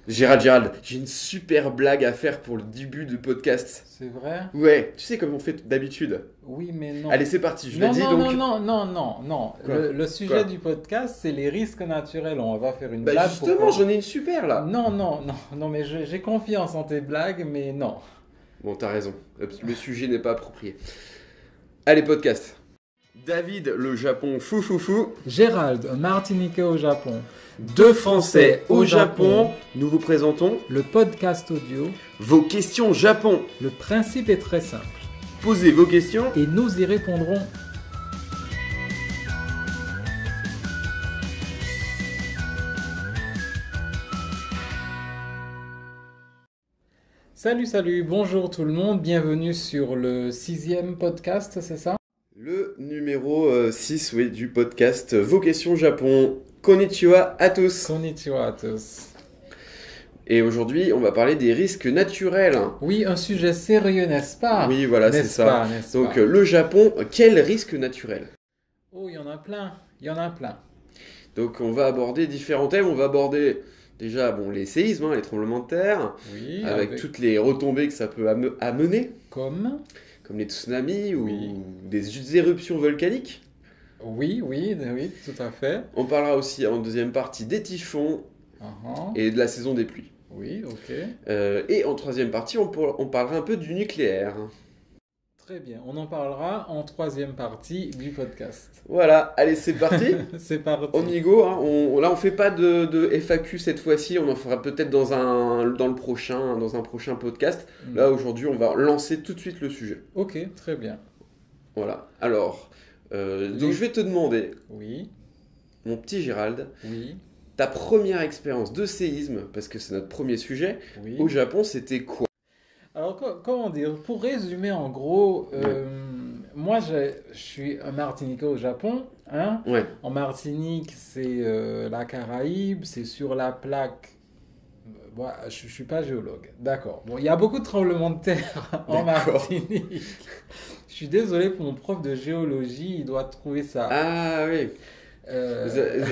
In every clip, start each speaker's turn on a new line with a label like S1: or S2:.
S1: Gérald, j'ai une super blague à faire pour le début du podcast.
S2: C'est vrai?
S1: Ouais, tu sais comme on fait d'habitude.
S2: Oui, mais non.
S1: Allez, c'est parti, je l'ai
S2: Non,
S1: dit
S2: non,
S1: donc.
S2: non, non, non, non, non.
S1: Quoi?
S2: Le sujet
S1: Quoi?
S2: du podcast, c'est les risques naturels. On va faire une
S1: Bah
S2: blague
S1: justement, j'en ai une super là.
S2: Non, non, non, non, mais j'ai confiance en tes blagues, mais non.
S1: Bon, t'as raison, le sujet n'est pas approprié. Allez, podcast. David, le Japon fou fou fou.
S2: Gérald, un Martiniquais au Japon.
S1: Deux Français au Japon. Nous vous présentons
S2: Le podcast audio,
S1: vos questions Japon.
S2: le principe est très simple.
S1: Posez vos questions.
S2: Et nous y répondrons. Salut, salut, bonjour tout le monde, bienvenue sur le 6e podcast, c'est ça?
S1: Le numéro 6 oui, du podcast Vos questions Japon. Konnichiwa à tous.
S2: Konnichiwa à tous.
S1: Et aujourd'hui, on va parler des risques naturels.
S2: Oui, un sujet sérieux, n'est-ce pas?
S1: Oui, voilà, c'est
S2: N'est-ce
S1: ça.
S2: pas, n'est-ce
S1: Donc,
S2: pas?
S1: le Japon, quel risque naturel?
S2: Oh, il y en a plein, il y en a plein.
S1: Donc, on va aborder différents thèmes. On va aborder déjà les séismes, les tremblements de terre,
S2: Oui,
S1: avec toutes les retombées que ça peut amener,
S2: Comme?
S1: comme les tsunamis
S2: Oui.
S1: ou des éruptions volcaniques.
S2: Oui, oui, oui, tout à fait.
S1: On parlera aussi en deuxième partie des typhons
S2: Uh-huh.
S1: et de la saison des pluies.
S2: Oui, ok.
S1: Et en troisième partie, on parlera un peu du nucléaire.
S2: Très bien, on en parlera en troisième partie du podcast.
S1: Voilà, allez, c'est parti.
S2: C'est parti.
S1: On y go, hein. Là on fait pas de FAQ cette fois-ci, on en fera peut-être dans un prochain podcast.
S2: Mm.
S1: Là aujourd'hui on va lancer tout de suite le sujet.
S2: Ok, très bien.
S1: Voilà, alors,
S2: Les-
S1: donc je vais te demander,
S2: Oui,
S1: mon petit Gérald,
S2: oui,
S1: ta première expérience de séisme, parce que c'est notre premier sujet,
S2: oui.
S1: au Japon c'était quoi?
S2: Alors, comment dire, pour résumer en gros, moi je suis un Martiniquais au Japon, hein.
S1: Ouais,
S2: En Martinique, c'est la Caraïbe, c'est sur la plaque. Bon, je suis pas géologue, d'accord. Bon, il y a beaucoup de tremblements de terre en
S1: D'accord.
S2: Martinique. Je suis désolé pour mon prof de géologie, il doit trouver ça
S1: ah oui,
S2: euh,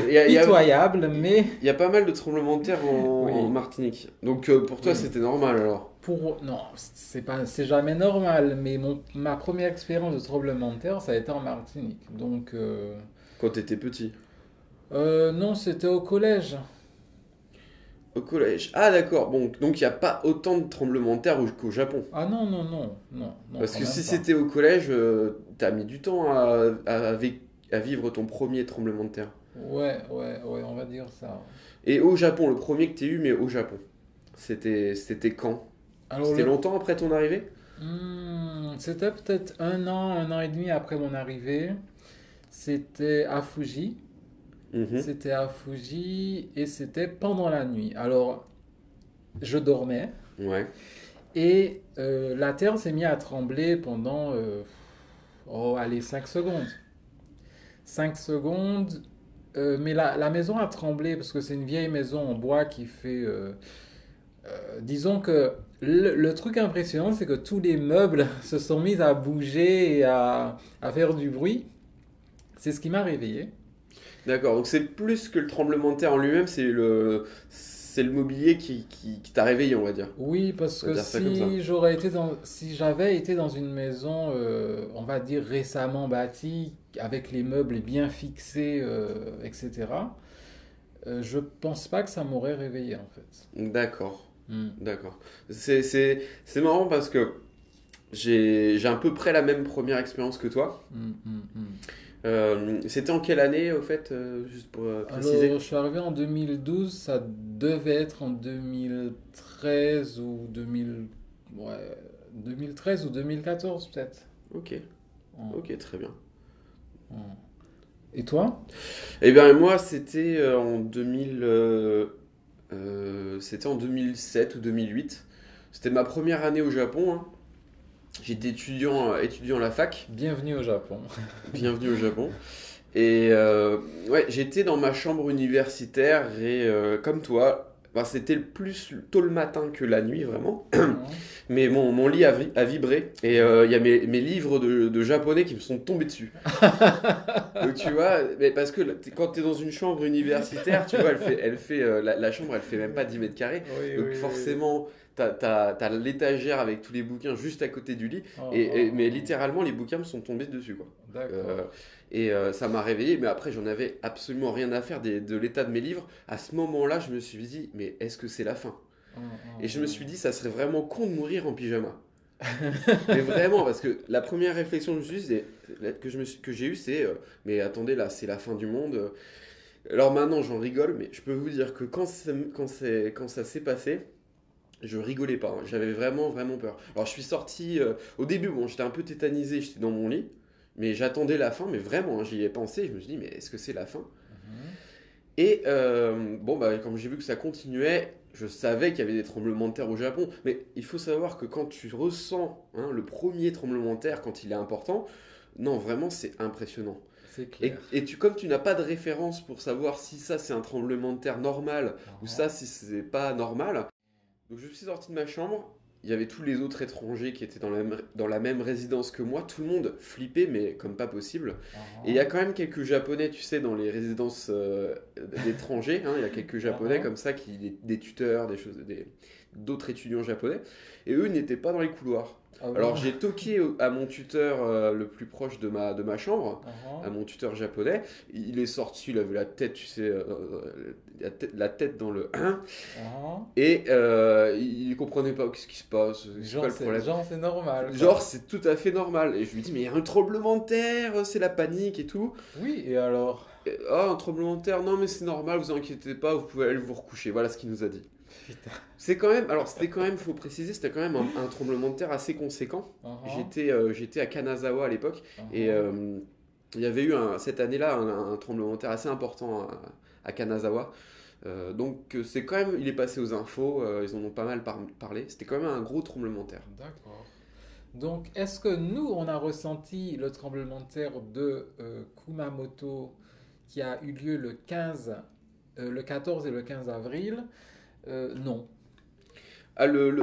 S1: il y a,
S2: pitoyable, mais
S1: il y a pas mal de tremblements de terre en,
S2: Oui.
S1: en Martinique, donc pour toi
S2: Oui.
S1: c'était normal alors?
S2: non, c'est jamais normal. Mais ma première expérience de tremblement de terre, ça a été en Martinique. Donc,
S1: Quand t'étais petit?
S2: non, c'était au collège.
S1: Au collège. Ah d'accord, bon, donc il n'y a pas autant de tremblements de terre qu'au Japon.
S2: Ah non, non, non, non, non,
S1: Parce
S2: quand
S1: que
S2: même
S1: si
S2: pas.
S1: c'était au collège, t'as mis du temps à vivre ton premier tremblement de terre.
S2: Ouais, ouais, ouais, on va dire ça.
S1: Et au Japon, le premier que t'aies eu, mais au Japon, c'était quand?
S2: Alors,
S1: C'était longtemps après ton arrivée?
S2: C'était peut-être un an et demi après mon arrivée. C'était à Fuji.
S1: Mhm.
S2: C'était à Fuji et c'était pendant la nuit. Alors, je dormais
S1: Ouais.
S2: et la terre s'est mise à trembler pendant, allez, 5 secondes. 5 secondes, mais la maison a tremblé parce que c'est une vieille maison en bois qui fait... disons que le truc impressionnant, c'est que tous les meubles se sont mis à bouger et à faire du bruit. C'est ce qui m'a réveillé.
S1: D'accord, donc c'est plus que le tremblement de terre en lui-même, c'est le mobilier qui t'a réveillé, on va dire.
S2: Oui, parce
S1: On va
S2: que
S1: dire ça comme ça.
S2: si j'avais été dans une maison, on va dire récemment bâtie, avec les meubles bien fixés, etc., je pense pas que ça m'aurait réveillé en fait.
S1: D'accord,
S2: Hmm.
S1: d'accord. C'est marrant parce que j'ai à peu près la même première expérience que toi.
S2: Hmm, hmm, hmm.
S1: C'était en quelle année, au fait, juste pour préciser?
S2: Alors, je suis arrivé en 2012, ça devait être en 2013 ou 2013 ou 2014 peut-être.
S1: Ok,
S2: Hmm,
S1: ok, très bien.
S2: hmm. Et toi?
S1: Eh bien, moi, c'était en 2007 ou 2008. C'était ma première année au Japon, hein. J'étais étudiant à la fac.
S2: Bienvenue au Japon.
S1: Bienvenue au Japon. Et ouais, j'étais dans ma chambre universitaire et comme toi, Enfin, c'était plus tôt le matin que la nuit, vraiment.
S2: Mhm.
S1: Mais mon lit a vibré. Et il y a mes livres de japonais qui me sont tombés dessus. Donc tu vois, mais parce que quand tu es dans une chambre universitaire, tu vois, la chambre, elle fait même pas 10 mètres carrés.
S2: Oui,
S1: Donc
S2: oui, oui.
S1: forcément, t'as l'étagère avec tous les bouquins juste à côté du lit.
S2: Oh,
S1: Mais
S2: oh,
S1: littéralement, les bouquins me sont tombés dessus, quoi.
S2: oh. D'accord.
S1: Ça m'a réveillé, mais après, j'en avais absolument rien à faire de l'état de mes livres. À ce moment-là, je me suis dit, mais est-ce que c'est la fin? Et je me suis dit, ça serait vraiment con de mourir en pyjama. Mais vraiment, parce que la première réflexion que j'ai eue, c'est mais attendez, là, c'est la fin du monde. Alors maintenant, j'en rigole, mais je peux vous dire que quand ça s'est passé, je rigolais pas, hein. J'avais vraiment, vraiment peur. Alors, je suis sorti. Au début, bon, j'étais un peu tétanisé, j'étais dans mon lit, mais j'attendais la fin, mais vraiment, hein, j'y ai pensé. Je me suis dit, mais est-ce que c'est la fin?
S2: Mhm.
S1: Et bon, bah, quand j'ai vu que ça continuait, je savais qu'il y avait des tremblements de terre au Japon. Mais il faut savoir que quand tu ressens hein, le premier tremblement de terre, quand il est important, non, vraiment, c'est impressionnant.
S2: C'est clair.
S1: Comme tu n'as pas de référence pour savoir si ça c'est un tremblement de terre normal ou
S2: Mhm.
S1: ça si c'est pas normal, donc je suis sorti de ma chambre, il y avait tous les autres étrangers qui étaient dans la même résidence que moi, tout le monde flippait mais comme pas possible. Et il y a
S2: Mhm.
S1: quand même quelques Japonais, tu sais, dans les résidences d'étrangers, hein, il y a quelques Japonais
S2: Mhm.
S1: comme ça, des tuteurs, d'autres étudiants japonais, et eux n'étaient pas dans les couloirs.
S2: Ah
S1: Alors
S2: bon?
S1: j'ai toqué à mon tuteur le plus proche de ma chambre, à
S2: Mhm.
S1: mon tuteur japonais. Il est sorti, il avait la tête, tu sais, la tête dans le 1,
S2: Mhm.
S1: et il comprenait pas qu'est-ce qui se passe, c'est quoi le problème.
S2: Genre, c'est normal, quoi.
S1: Genre, c'est tout à fait normal. Et je lui dis, mais il y a un tremblement de terre, c'est la panique et tout.
S2: Oui, et alors?
S1: Ah, un tremblement de terre, non, mais c'est normal, vous inquiétez pas, vous pouvez aller vous recoucher. Voilà ce qu'il nous a dit.
S2: Putain.
S1: C'était quand même, faut préciser, c'était quand même un tremblement de terre assez conséquent.
S2: Mhm.
S1: J'étais à Kanazawa à l'époque, et
S2: Mhm.
S1: il y avait eu cette année-là un tremblement de terre assez important à Kanazawa. Donc c'est quand même, il est passé aux infos, ils en ont pas mal parlé. C'était quand même un gros tremblement de terre.
S2: D'accord. Donc, est-ce que nous, on a ressenti le tremblement de terre de Kumamoto qui a eu lieu le 14 et le 15 avril? Non.
S1: Ah, le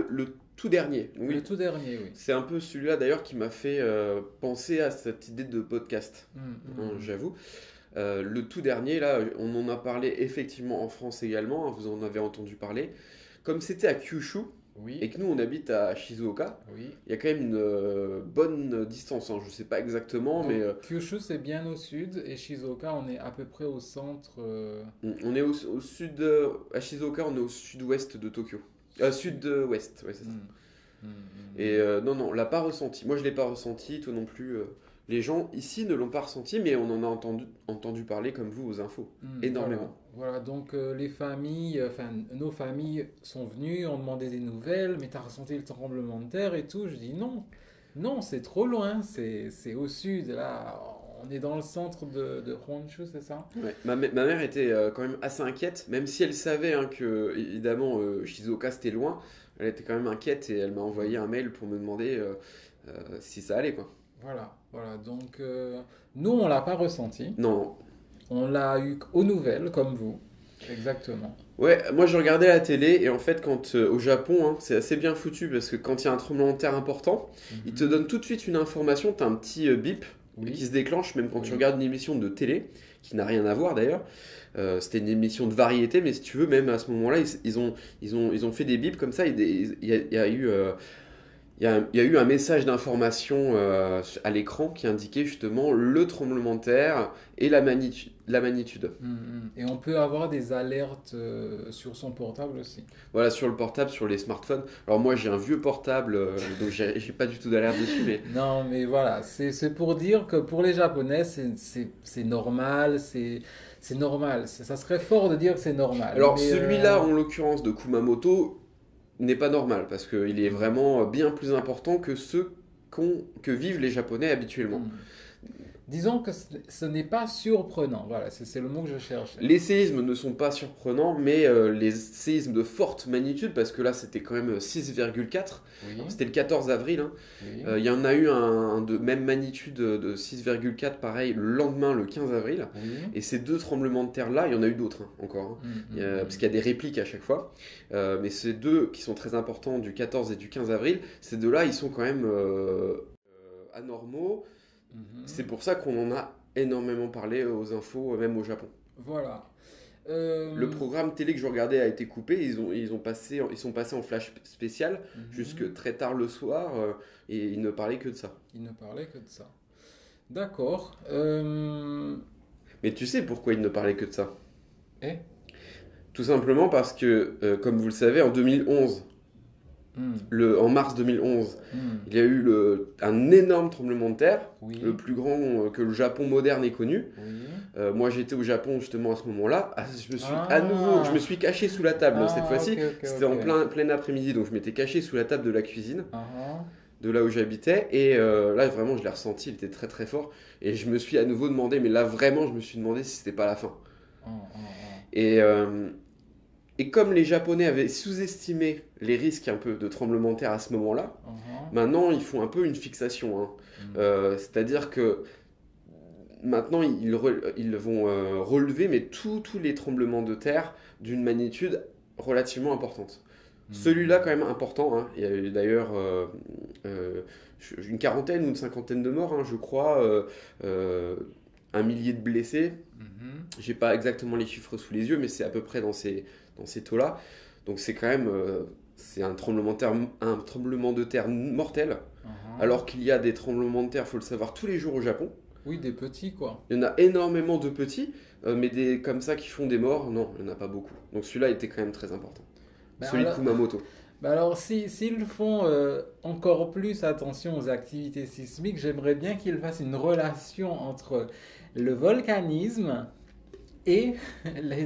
S1: tout dernier,
S2: Le
S1: oui.
S2: tout dernier, oui.
S1: C'est un peu celui-là d'ailleurs qui m'a fait penser à cette idée de podcast, hein,
S2: Mm.
S1: j'avoue. Le tout dernier, là, on en a parlé effectivement en France également, hein, vous en avez entendu parler. Comme c'était à Kyushu et
S2: Oui,
S1: que nous on habite à Shizuoka,
S2: oui.
S1: il y a quand même une bonne distance, hein, je sais pas exactement,
S2: Donc,
S1: mais
S2: Kyushu, c'est bien au sud et Shizuoka, on est à peu près au centre.
S1: on est au sud, à Shizuoka, on est au sud-ouest de Tokyo. Sud-ouest, ouais, c'est ça.
S2: Mm. Mm.
S1: Et non, non, on l'a pas ressenti. Moi, je l'ai pas ressenti, toi non plus. Les gens ici ne l'ont pas ressenti, mais on en a entendu parler comme vous aux infos. Énormément.
S2: Voilà, donc les familles, enfin nos familles sont venues, ont demandé des nouvelles, mais t'as ressenti le tremblement de terre et tout. Je dis non, non, c'est trop loin, c'est au sud, là, on est dans le centre de Honshu, c'est ça?
S1: Ouais. Ma mère était quand même assez inquiète, même si elle savait hein, que, évidemment, Shizuoka c'était loin. Elle était quand même inquiète et elle m'a envoyé un mail pour me demander si ça allait, quoi.
S2: Voilà, voilà, donc nous on l'a pas ressenti,
S1: Non.
S2: on l'a eu aux nouvelles comme vous, exactement.
S1: Ouais, moi je regardais la télé et en fait, au Japon, hein, c'est assez bien foutu parce que quand il y a un tremblement de terre important, il te
S2: Mhm.
S1: donne tout de suite une information, t'as un petit bip qui
S2: Oui,
S1: se déclenche même quand tu
S2: oui.
S1: regardes une émission de télé, qui n'a rien à voir d'ailleurs. C'était une émission de variété, mais si tu veux, même à ce moment-là, ils ont fait des bips comme ça. Il y a eu, il y a eu un message d'information à l'écran qui indiquait justement le tremblement de terre et la magnitude.
S2: Et on peut avoir des alertes sur son portable aussi.
S1: Voilà, sur le portable, sur les smartphones. Alors moi, j'ai un vieux portable, donc j'ai pas du tout d'alerte dessus, mais
S2: Non, mais voilà, c'est pour dire que pour les Japonais, c'est normal, c'est normal. Ça serait fort de dire que c'est normal.
S1: alors
S2: Mais
S1: celui-là, en l'occurrence de Kumamoto, n'est pas normal parce qu'il est vraiment bien plus important que ceux que vivent les Japonais habituellement.
S2: hmm. Disons que ce n'est pas surprenant. Voilà, c'est le mot que je cherchais.
S1: Les séismes ne sont pas surprenants, mais les séismes de forte magnitude, parce que là c'était quand même 6,4,
S2: Oui,
S1: c'était le 14 avril, hein.
S2: oui,
S1: Il y en a eu un de même magnitude de 6,4 pareil le lendemain, le 15 avril.
S2: oui.
S1: Et ces deux tremblements de terre là, il y en a eu d'autres hein, encore, hein. Parce qu'il y a des répliques à chaque fois. Mais ces deux qui sont très importants du 14 et du 15 avril, ces deux-là, ils sont quand même anormaux. C'est pour ça qu'on en a énormément parlé aux infos, même au Japon.
S2: Voilà.
S1: Le programme télé que je regardais a été coupé, ils sont passés en flash spécial
S2: Mhm.
S1: jusque très tard le soir et ils ne parlaient que de ça.
S2: Il ne parlait que de ça. D'accord.
S1: Mais tu sais pourquoi ils ne parlaient que de ça?
S2: Eh?
S1: Tout simplement parce que, comme vous le savez, en 2011,
S2: Hmm,
S1: en mars 2011,
S2: hmm.
S1: il y a eu un énorme tremblement de terre,
S2: Oui,
S1: le plus grand que le Japon moderne ait connu.
S2: oui.
S1: Moi j'étais au Japon justement à ce moment-là. Ah, je
S2: Ah,
S1: me suis caché sous la table cette
S2: ah, ok,
S1: fois-ci.
S2: ok,
S1: C'était en
S2: ok.
S1: plein après-midi, donc je m'étais caché sous la table de la cuisine,
S2: Ah,
S1: de là où j'habitais. Et là vraiment je l'ai ressenti, il était très très fort. Et je me suis à nouveau demandé, mais là vraiment je me suis demandé si c'était pas la fin.
S2: ah, ah,
S1: Et, euh, et comme les Japonais avaient sous-estimé les risques un peu de tremblement de terre à ce moment-là,
S2: ah, ah,
S1: maintenant ils font un peu une fixation, hein.
S2: hmm.
S1: C'est-à-dire que maintenant, ils vont relever mais tous les tremblements de terre d'une magnitude relativement importante.
S2: Hmm.
S1: Celui-là, quand même important, hein. Il y a eu d'ailleurs euh, une quarantaine ou une cinquantaine de morts, hein, je crois, un millier de blessés.
S2: Mhm.
S1: J'ai pas exactement les chiffres sous les yeux, mais c'est à peu près dans ces taux-là. Donc c'est quand même c'est un tremblement de terre mortel,
S2: Ah, ah.
S1: alors qu'il y a des tremblements de terre, faut le savoir, tous les jours au Japon.
S2: Oui, des petits, quoi.
S1: Il y en a énormément de petits, mais des comme ça qui font des morts, non, il n'y en a pas beaucoup. Donc celui-là était quand même très important.
S2: Ben
S1: Celui de
S2: alors,
S1: Kumamoto.
S2: ben alors s'ils font encore plus attention aux activités sismiques, j'aimerais bien qu'ils fassent une relation entre le volcanisme et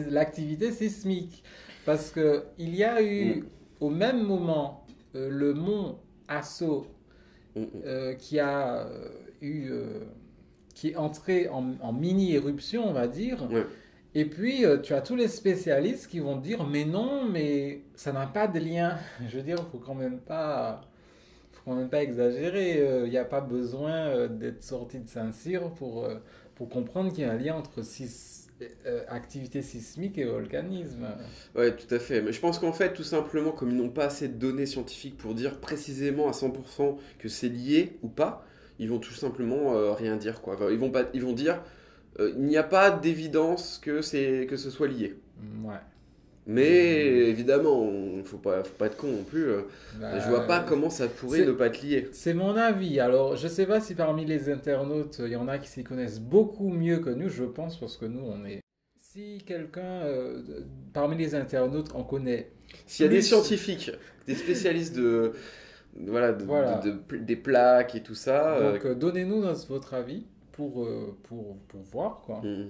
S2: l'activité sismique. Parce que il y a eu
S1: Mm,
S2: au même moment le mont Aso
S1: mm, mm.
S2: qui a eu qui est entré en mini-éruption, on va dire.
S1: Ouais.
S2: Et puis, tu as tous les spécialistes qui vont dire, mais non, mais ça n'a pas de lien. Je veux dire, faut quand même pas exagérer. Il n'y a pas besoin d'être sorti de Saint-Cyr pour comprendre qu'il y a un lien entre activité sismique et volcanisme.
S1: Ouais, tout à fait. Mais je pense qu'en fait, tout simplement, comme ils n'ont pas assez de données scientifiques pour dire précisément à 100% que c'est lié ou pas, ils vont tout simplement rien dire, quoi. Enfin, ils vont dire, il n'y a pas d'évidence que ce soit lié.
S2: Ouais.
S1: Mais évidemment, faut pas être con non plus. Je vois pas
S2: Bah,
S1: comment ça pourrait ne
S2: c'est
S1: pas être lié.
S2: c'est mon avis. Alors, je sais pas si parmi les internautes, il y en a qui s'y connaissent beaucoup mieux que nous, je pense, parce que nous, on est... Si quelqu'un parmi les internautes en connaît
S1: S'il y a des
S2: plus,
S1: scientifiques, des spécialistes voilà,
S2: voilà.
S1: des plaques et tout ça,
S2: Donc, donnez-nous votre avis pour voir, quoi.
S1: hmm,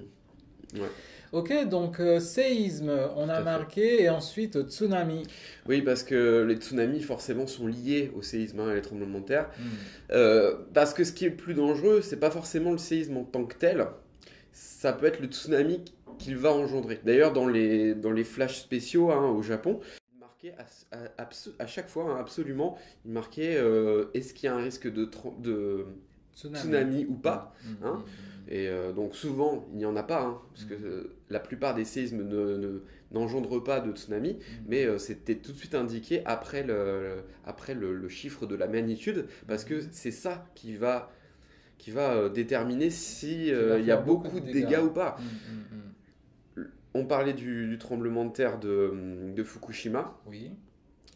S1: ouais,
S2: Ok, donc séisme, on
S1: tout
S2: a
S1: à fait.
S2: marqué, et ensuite tsunami.
S1: Oui, parce que les tsunamis, forcément, sont liés au séisme hein, et les tremblements de terre.
S2: Hmm.
S1: Parce que ce qui est le plus dangereux, c'est pas forcément le séisme en tant que tel, ça peut être le tsunami qu'il va engendrer. D'ailleurs, dans les flashs spéciaux hein, au Japon, il marquait à chaque fois, hein, absolument, il marquait est-ce qu'il y a un risque de
S2: Tsunami.
S1: tsunami ou
S2: Hmm,
S1: pas,
S2: hmm,
S1: hein.
S2: hmm,
S1: Et donc souvent, il n'y en a pas, hein, parce que
S2: hmm,
S1: la plupart des séismes n'engendrent pas de tsunami,
S2: hmm,
S1: mais c'était tout de suite indiqué après le chiffre de la magnitude, parce que
S2: hmm.
S1: c'est ça qui va déterminer si
S2: Qui va
S1: il y a
S2: faire beaucoup de
S1: beaucoup de
S2: dégâts.
S1: dégâts ou pas.
S2: Hmm, hmm, hmm.
S1: On parlait du tremblement de terre de Fukushima
S2: Oui.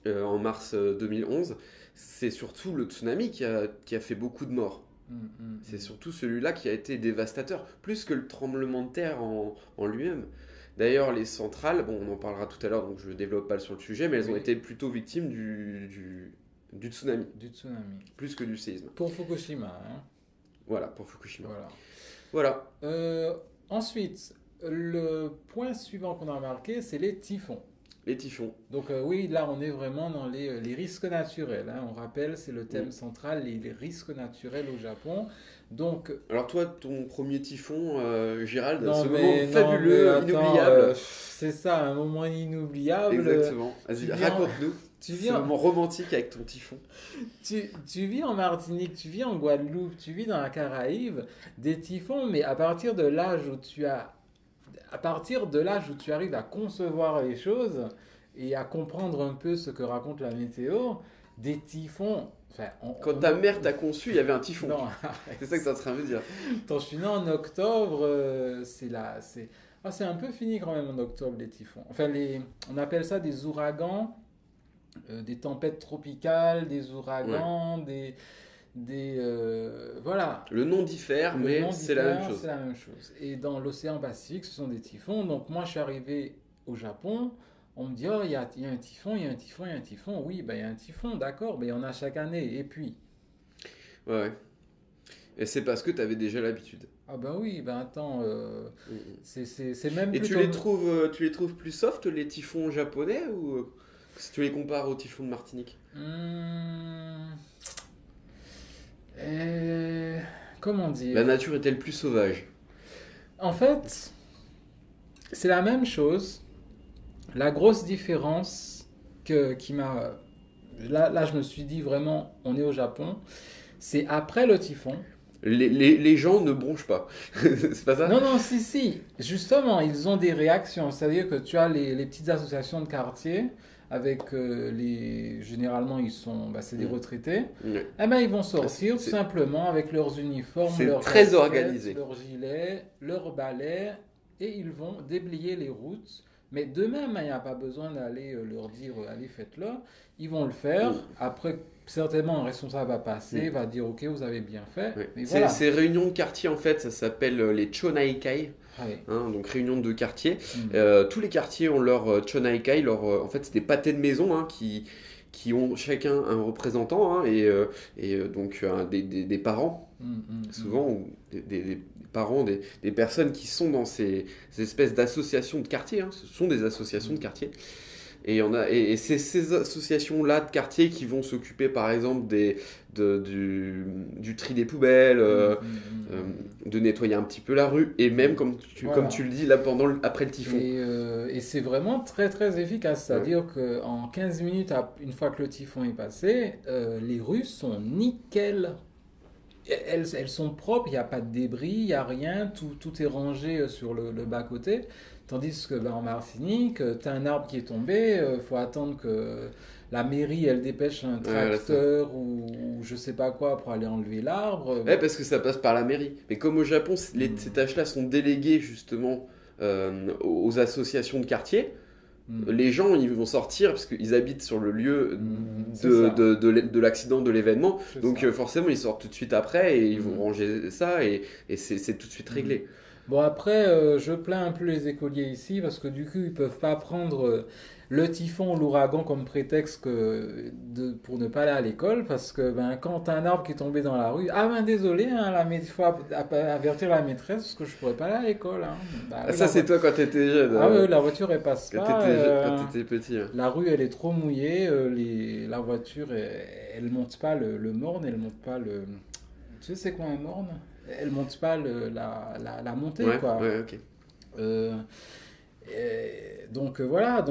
S1: en mars 2011. C'est surtout le tsunami qui a fait beaucoup de morts.
S2: Hmm, hmm,
S1: C'est
S2: hmm.
S1: surtout celui-là qui a été dévastateur, plus que le tremblement de terre en lui-même. D'ailleurs, les centrales, bon, on en parlera tout à l'heure, donc je ne développe pas sur le sujet, mais elles ont
S2: Oui.
S1: été plutôt victimes du tsunami,
S2: Du tsunami.
S1: plus que du séisme.
S2: Pour Fukushima, hein.
S1: Voilà, pour Fukushima.
S2: Voilà.
S1: Voilà.
S2: Ensuite, le point suivant qu'on a marqué, c'est les typhons.
S1: Les typhons.
S2: Donc oui, là on est vraiment dans les risques naturels, hein. On rappelle, c'est le thème central, les risques naturels au Japon. Donc,
S1: alors toi, ton premier typhon, Gérald,
S2: non
S1: ce moment
S2: mais,
S1: fabuleux,
S2: attends,
S1: inoubliable.
S2: c'est ça, un moment inoubliable.
S1: Exactement. Vas-y,
S2: Tu viens,
S1: raconte-nous
S2: tu
S1: ce
S2: viens,
S1: moment romantique avec ton typhon.
S2: tu vis en Martinique, tu vis en Guadeloupe, tu vis dans la Caraïbe, des typhons, mais à partir de l'âge où tu arrives à concevoir les choses et à comprendre un peu ce que raconte la météo, des typhons. Enfin,
S1: Quand ta mère t'a conçu, il y avait un typhon.
S2: Non,
S1: C'est ça que tu es en train de me dire.
S2: quand je suis né en octobre, c'est un peu fini quand même en octobre les typhons. Enfin, on appelle ça des ouragans, des tempêtes tropicales, des ouragans, voilà.
S1: Le nom diffère,
S2: Le
S1: mais
S2: nom
S1: c'est la même
S2: diffère,
S1: chose.
S2: c'est la même chose. Et dans l'océan Pacifique, ce sont des typhons. Donc moi, je suis arrivé au Japon. On me dit, oh, il y a un typhon, il y a un typhon, il y a un typhon. Oui, ben, il y a un typhon, d'accord, mais il y en a chaque année. Et puis,
S1: Ouais, ouais. Et c'est parce que tu avais déjà l'habitude.
S2: ah ben oui, ben attends,
S1: Mm, mm.
S2: c'est même
S1: Et
S2: plus
S1: tu les trouves plus soft, les typhons japonais, ou si tu les compares aux typhons de Martinique?
S2: Hmm, comment
S1: La
S2: dire?
S1: nature est-elle plus sauvage?
S2: En fait, c'est la même chose. La grosse différence qui m'a... Là, je me suis dit vraiment, on est au Japon. C'est après le typhon.
S1: Les gens ne bronchent pas. C'est pas ça?
S2: Non, non, si, si. Justement, ils ont des réactions. C'est-à-dire que tu as les petites associations de quartier avec Généralement, c'est des
S1: Mm.
S2: retraités.
S1: Ouais.
S2: Eh ben, ils vont sortir tout
S1: C'est
S2: simplement avec leurs uniformes,
S1: c'est
S2: leurs
S1: très
S2: casquettes,
S1: organisé.
S2: leurs gilets, leurs balais, et ils vont déblayer les routes. Mais d'eux-mêmes, hein, il n'y a pas besoin d'aller leur dire allez, faites-le. Ils vont le faire.
S1: Mm.
S2: Après, certainement, un responsable va passer,
S1: Mm.
S2: va dire ok, vous avez bien fait.
S1: Ouais.
S2: Mais voilà.
S1: Ces réunions de quartier, en fait, ça s'appelle les chonaikai.
S2: Ouais.
S1: Hein, donc réunion de quartier.
S2: Mm.
S1: Tous les quartiers ont leur chonaikai, en fait, c'est des pâtés de maison, hein, qui ont chacun un représentant, hein, donc des parents,
S2: Mm, mm,
S1: souvent, ou des parents, des personnes qui sont dans ces espèces d'associations de quartier. Hein, ce sont des associations de quartier. Et c'est ces associations-là de quartier qui vont s'occuper, par exemple, du tri des poubelles, de nettoyer un petit peu la rue, et même,
S2: Voilà.
S1: comme tu le dis, là, après le typhon.
S2: Et c'est vraiment très très efficace. C'est-à-dire qu'en 15 minutes, une fois que le typhon est passé, les rues sont nickel. Elles sont propres, il n'y a pas de débris, il n'y a rien, tout est rangé sur le bas-côté. Tandis que en Martinique, tu as un arbre qui est tombé, il faut attendre que la mairie elle dépêche un
S1: Ouais, là,
S2: tracteur ou je sais pas quoi pour aller enlever l'arbre.
S1: Ouais, parce que ça passe par la mairie. Mais comme au Japon, ces tâches-là sont déléguées justement aux associations de quartier, les gens ils vont sortir parce qu'ils habitent sur le lieu
S2: C'est ça.
S1: de l'accident, de l'événement.
S2: C'est
S1: Donc
S2: ça.
S1: forcément, ils sortent tout de suite après et ils vont ranger ça et c'est tout de suite réglé.
S2: Bon, après, je plains un peu les écoliers ici parce que du coup, ils peuvent pas prendre le typhon ou l'ouragan comme prétexte pour ne pas aller à l'école parce que quand t'as un arbre qui est tombé dans la rue, ah ben désolé, hein, il faut avertir la maîtresse parce que je pourrais pas aller à l'école, hein. Bah,
S1: Ah,
S2: oui,
S1: ça, c'est toi quand t'étais jeune.
S2: Ah oui, la voiture elle passe
S1: Quand
S2: pas.
S1: quand t'étais petit. Hein.
S2: La rue elle est trop mouillée, la voiture elle monte pas le morne, elle monte pas le. Tu sais c'est quoi un morne? Elle monte pas la montée
S1: Ouais,
S2: quoi.
S1: ouais, ok.
S2: Donc voilà,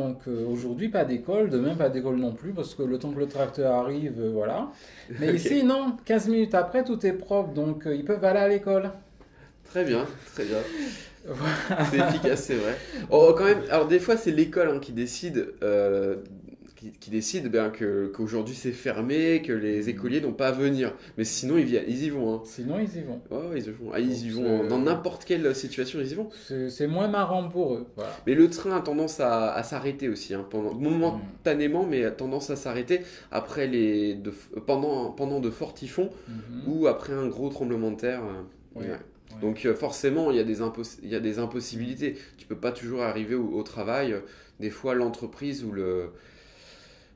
S2: aujourd'hui pas d'école, demain pas d'école non plus parce que le temps que le tracteur arrive, voilà. Mais
S1: Ok.
S2: ici non, 15 minutes après tout est propre donc ils peuvent aller à l'école.
S1: Très bien, très bien.
S2: Voilà.
S1: C'est efficace, c'est vrai. Oh, quand même, alors des fois c'est l'école hein, qui décide, qui décide qu'aujourd'hui c'est fermé, que les écoliers n'ont pas à venir. Mais sinon ils y vont. Hein.
S2: Sinon ils y vont.
S1: Ouais, ouais, ils y vont. Ah, ils y
S2: Donc,
S1: vont dans n'importe quelle situation, ils y vont.
S2: C'est moins marrant pour eux. Voilà.
S1: Mais le train a tendance à s'arrêter aussi, hein, momentanément, mais a tendance à s'arrêter après pendant de forts typhons
S2: Mhm.
S1: ou après un gros tremblement de terre.
S2: Ouais.
S1: Ouais.
S2: Ouais.
S1: Donc forcément, il y a des impossibilités. Tu peux pas toujours arriver au travail. Des fois, l'entreprise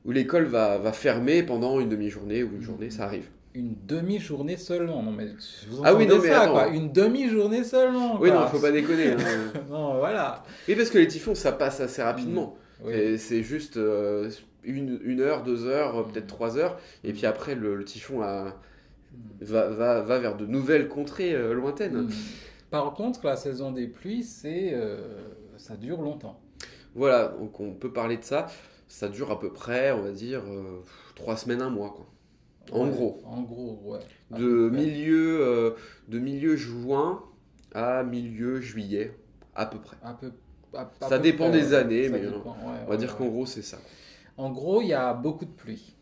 S1: ou l'école va fermer pendant une demi-journée ou une journée, ça arrive.
S2: Une demi-journée seulement. Non mais vous
S1: Ah oui,
S2: entendez
S1: non, mais
S2: ça
S1: attends.
S2: quoi. Une demi-journée seulement.
S1: Oui,
S2: quoi.
S1: non, faut pas déconner. Hein.
S2: Non, voilà.
S1: Oui, parce que les typhons, ça passe assez rapidement.
S2: Oui.
S1: C'est juste 1 heure, 2 heures, peut-être 3 heures. Et puis après, le typhon va vers de nouvelles contrées lointaines.
S2: Hmm. Par contre, la saison des pluies, ça dure longtemps.
S1: Voilà, donc on peut parler de ça. Ça dure à peu près, on va dire, 3 semaines, un mois, quoi. En
S2: Ouais,
S1: gros.
S2: en gros, ouais, à peu
S1: De
S2: près.
S1: milieu juin à milieu juillet, à peu près.
S2: À
S1: Ça
S2: peu
S1: dépend
S2: près,
S1: des
S2: ouais.
S1: années,
S2: Ça
S1: mais
S2: dépend, ouais,
S1: on va
S2: ouais,
S1: dire qu'en
S2: ouais.
S1: gros, c'est ça.
S2: En gros, il y a beaucoup de pluie.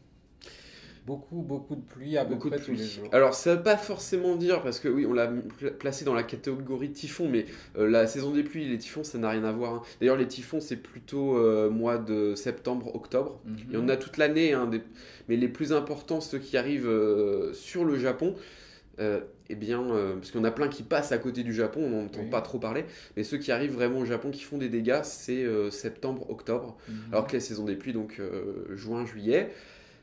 S2: Beaucoup, beaucoup de pluie à peu
S1: Beaucoup de
S2: près tous les
S1: pluie.
S2: jours.
S1: Alors, ça ne veut pas forcément dire, parce que oui, on l'a placé dans la catégorie typhon, mais la saison des pluies, les typhons, ça n'a rien à voir, hein. D'ailleurs, les typhons, c'est plutôt mois de septembre, octobre. Il y en
S2: Mhm.
S1: a toute l'année, hein, mais les plus importants, ceux qui arrivent sur le Japon, eh bien, parce qu'il y en a plein qui passent à côté du Japon, on n'en entend
S2: Oui.
S1: pas trop parler, mais ceux qui arrivent vraiment au Japon, qui font des dégâts, c'est septembre, octobre, alors
S2: Mhm.
S1: que la saison des pluies, donc juin, juillet.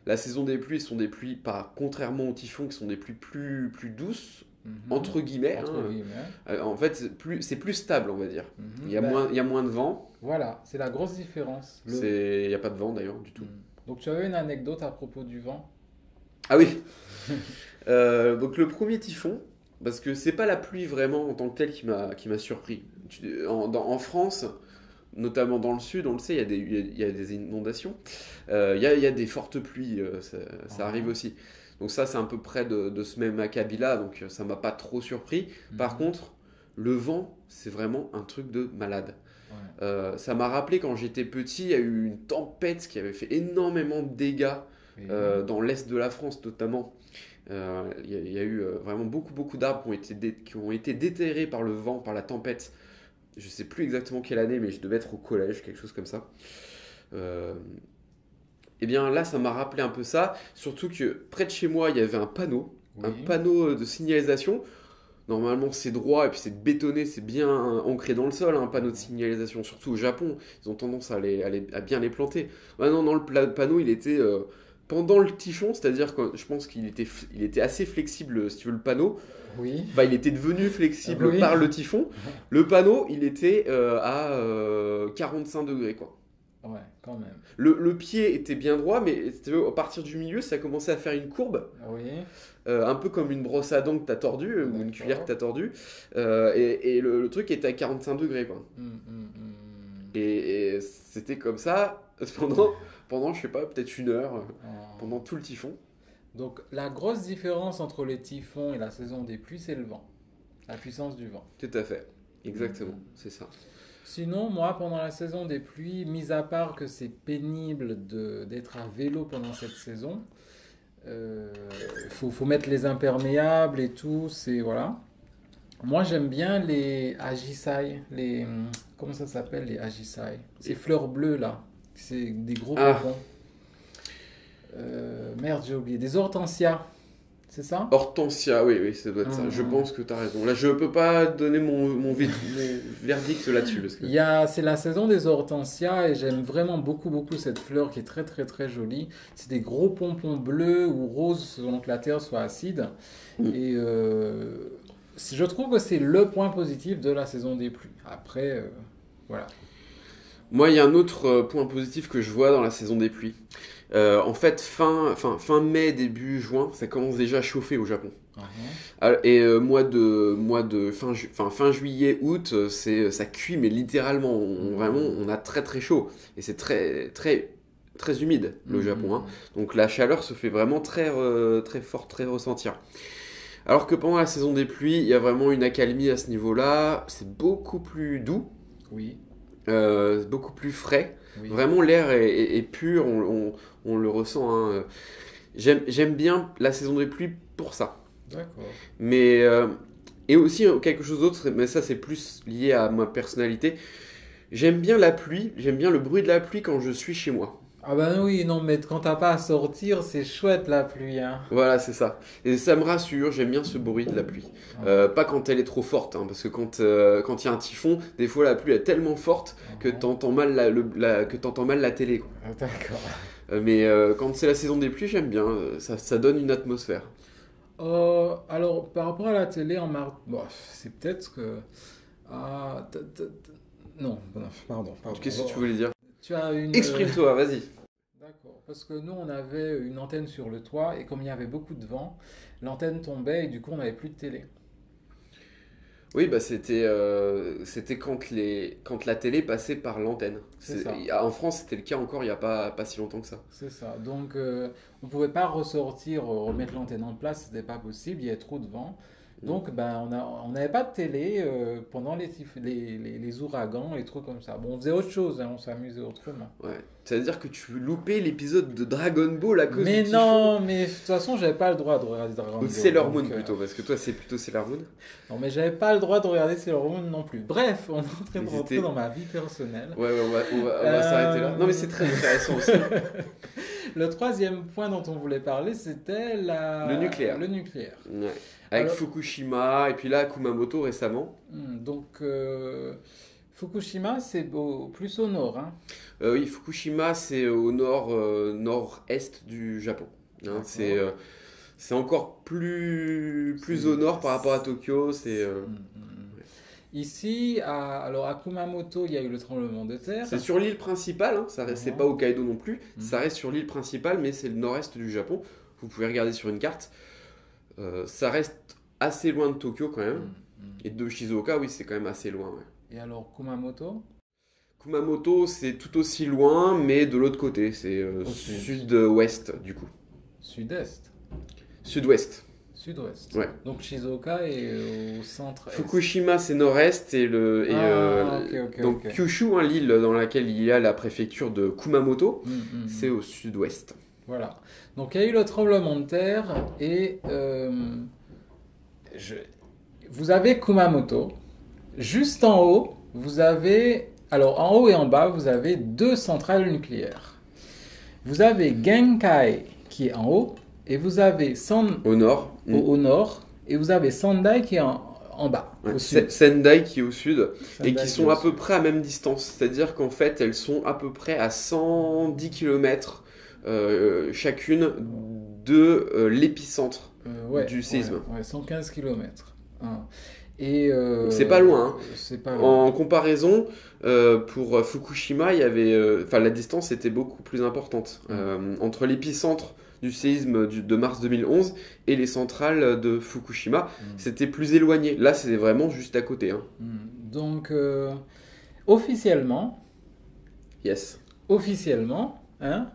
S1: La saison des pluies sont des pluies, contrairement aux typhons, qui sont des pluies plus douces,
S2: Mhm.
S1: entre guillemets,
S2: Entre
S1: hein.
S2: guillemets.
S1: En fait, c'est plus stable, on va dire.
S2: Mhm. Ben,
S1: Il y a moins de vent,
S2: voilà, c'est la grosse différence.
S1: il n'y a pas de vent d'ailleurs du tout.
S2: Mhm. Donc tu avais une anecdote à propos du vent?
S1: Ah oui. Donc le premier typhon, parce que c'est pas la pluie vraiment en tant que telle qui m'a surpris. En France, notamment dans le sud, on le sait, il y a des inondations. Il y a des fortes pluies, ça arrive
S2: Ah.
S1: aussi. Donc ça, c'est à peu près de ce même acabit-là, donc ça m'a pas trop surpris. Par
S2: Mhm.
S1: contre, le vent, c'est vraiment un truc de malade.
S2: Ouais.
S1: Ça m'a rappelé quand j'étais petit, il y a eu une tempête qui avait fait énormément de dégâts
S2: Oui.
S1: dans l'est de la France notamment. Il y a eu vraiment beaucoup d'arbres qui ont été déterrés par le vent, par la tempête. Je sais plus exactement quelle année, mais je devais être au collège, quelque chose comme ça. Euh, et bien là, ça m'a rappelé un peu ça, surtout que près de chez moi, il y avait un
S2: Oui.
S1: panneau de signalisation. Normalement, c'est droit et puis c'est bétonné, c'est bien ancré dans le sol, hein, un panneau de signalisation, surtout au Japon. Ils ont tendance à bien les planter. Ah non, non, le panneau, il était pendant le typhon, c'est-à-dire que je pense il était assez flexible, si tu veux, le panneau.
S2: Oui.
S1: Enfin, il était devenu flexible
S2: Oui.
S1: par le typhon. Le panneau, il était à 45 degrés, quoi.
S2: Ouais, quand même.
S1: Le pied était bien droit, mais si tu veux, à partir du milieu, ça commençait à faire une courbe,
S2: Oui.
S1: un peu comme une brosse à dents que tu as tordue, ou une cuillère que tu
S2: D'accord.
S1: as tordue. Et le truc était à 45 degrés, quoi. Et c'était comme ça pendant, je sais pas, peut-être 1 heure,
S2: Ah.
S1: pendant tout le typhon.
S2: Donc la grosse différence entre les typhons et la saison des pluies, c'est le vent, la puissance du vent.
S1: Tout à fait. Exactement,
S2: Mhm.
S1: c'est ça.
S2: Sinon, moi, pendant la saison des pluies, mis à part que c'est pénible d'être à vélo pendant cette saison, faut mettre les imperméables et tout, c'est voilà. Moi, j'aime bien les ajisai, comment ça s'appelle les ajisai? Ces fleurs bleues là, c'est des gros
S1: Ah,
S2: bonbons. Merde, j'ai oublié, des hortensias, c'est ça?
S1: Hortensia, oui, oui, ça doit être ça. Je
S2: Hum.
S1: pense que tu as raison. Là, je peux pas donner mon verdict là-dessus, parce que...
S2: C'est la saison des hortensias et j'aime vraiment beaucoup cette fleur qui est très jolie. C'est des gros pompons bleus ou roses selon que la terre soit acide.
S1: Mm.
S2: Et je trouve que c'est le point positif de la saison des pluies. Après, voilà.
S1: Moi, il y a un autre point positif que je vois dans la saison des pluies. En fait, fin mai, début juin, ça commence déjà à chauffer au Japon.
S2: Mhm.
S1: Et fin juillet, août, ça cuit, mais littéralement, vraiment, on a très chaud. Et c'est très humide, le Japon, hein.
S2: Mhm.
S1: Donc la chaleur se fait vraiment très fort, très ressentir. Alors que pendant la saison des pluies, il y a vraiment une accalmie à ce niveau-là. C'est beaucoup plus doux,
S2: Oui,
S1: beaucoup plus frais.
S2: oui,
S1: Vraiment, l'air est pur, on le ressent, hein. J'aime bien la saison des pluies pour ça.
S2: d'accord.
S1: Mais, et aussi quelque chose d'autre, mais ça c'est plus lié à ma personnalité. J'aime bien la pluie, j'aime bien le bruit de la pluie quand je suis chez moi.
S2: Ah ben oui, non, mais quand t'as pas à sortir, c'est chouette la pluie, hein.
S1: Voilà, c'est ça. Et ça me rassure, j'aime bien ce bruit de la pluie.
S2: Ah,
S1: Pas quand elle est trop forte, hein, parce que quand il y a un typhon, des fois la pluie est tellement forte que
S2: ah,
S1: t'entends mal que t'entends mal la télé, quoi.
S2: ah, d'accord.
S1: Mais quand c'est la saison des pluies, j'aime bien, ça donne une atmosphère.
S2: Alors, par rapport à la télé, bon, c'est peut-être que... non, pardon.
S1: Qu'est-ce que tu voulais dire?
S2: Tu as une...
S1: Exprime-toi, vas-y.
S2: D'accord, parce que nous, on avait une antenne sur le toit et comme il y avait beaucoup de vent, l'antenne tombait et du coup, on n'avait plus de télé.
S1: Oui, bah c'était quand la télé passait par l'antenne.
S2: C'est ça,
S1: En France, c'était le cas encore il n'y a pas si longtemps que ça.
S2: c'est ça. Donc, on ne pouvait pas ressortir, remettre l'antenne en place, c'était pas possible, il y avait trop de vent.
S1: Mm.
S2: Donc, ben, on n'avait pas de télé pendant les ouragans, les trucs comme ça. Bon, on faisait autre chose, hein, on s'amusait autrement.
S1: Ouais. Ça veut dire que tu loupais l'épisode de Dragon Ball à cause du
S2: Mais
S1: typhon.
S2: non, mais de toute façon, j'avais pas le droit de regarder Dragon
S1: Ou
S2: Ball.
S1: Sailor Moon
S2: Donc,
S1: plutôt, parce que toi c'est plutôt Sailor Moon.
S2: non, mais j'avais pas le droit de regarder Sailor Moon non plus. Bref, on est en train de
S1: Ils
S2: rentrer
S1: étaient-
S2: dans ma vie personnelle.
S1: Ouais, ouais, on va s'arrêter là. Non mais c'est très intéressant aussi.
S2: Le troisième point dont on voulait parler, c'était
S1: Le nucléaire.
S2: le nucléaire.
S1: Ouais. Avec
S2: Alors,
S1: Fukushima et puis là Kumamoto récemment.
S2: donc, Fukushima, c'est plus au nord, hein.
S1: Oui, Fukushima c'est au nord, nord-est du Japon. Hein,
S2: D'accord.
S1: c'est encore plus au nord par rapport à Tokyo.
S2: Mm, mm, mm. Ici, alors à Kumamoto, il y a eu le tremblement de terre.
S1: C'est sur l'île principale, hein, c'est
S2: Mhm.
S1: pas Hokkaido non plus,
S2: Mhm.
S1: ça reste sur l'île principale, mais c'est le nord-est du Japon. Vous pouvez regarder sur une carte. Ça reste assez loin de Tokyo quand même.
S2: Mm, mm.
S1: Et de Shizuoka, oui, c'est quand même assez loin. Ouais.
S2: Et alors Kumamoto?
S1: Kumamoto, c'est tout aussi loin, mais de l'autre côté. C'est
S2: Au sud.
S1: sud-ouest du coup.
S2: Sud-est?
S1: Sud-ouest,
S2: Sud-ouest.
S1: ouais.
S2: Donc Shizuoka est au centre-est.
S1: Fukushima, c'est nord-est. Donc
S2: ok.
S1: Kyushu, hein, l'île dans laquelle il y a la préfecture de Kumamoto,
S2: Mm, mm, mm.
S1: c'est au sud-ouest.
S2: Voilà. Donc il y a eu le tremblement de terre et je- vous avez Kumamoto. Juste en haut, vous avez... Alors en haut et en bas, vous avez deux centrales nucléaires. Vous avez Genkai qui est en haut et vous avez
S1: Au nord.
S2: au nord et vous avez Sendai qui est en bas,
S1: Ouais,
S2: au sud.
S1: Sendai qui est au sud et
S2: Sendai
S1: qui
S2: qui est
S1: sont
S2: au
S1: à peu
S2: sud.
S1: près à même distance. C'est-à-dire qu'en fait, elles sont à peu près à 110 km chacune de l'épicentre
S2: Ouais,
S1: du séisme.
S2: ouais, 115 km. Et
S1: Donc c'est pas loin. Hein.
S2: c'est pas loin.
S1: En comparaison, pour Fukushima, il y avait, la distance était beaucoup plus importante. Entre l'épicentre du séisme de mars 2011 et les centrales de Fukushima, c'était plus éloigné. Là, c'est vraiment juste à côté. Hein.
S2: Donc, officiellement,
S1: Yes.
S2: hein,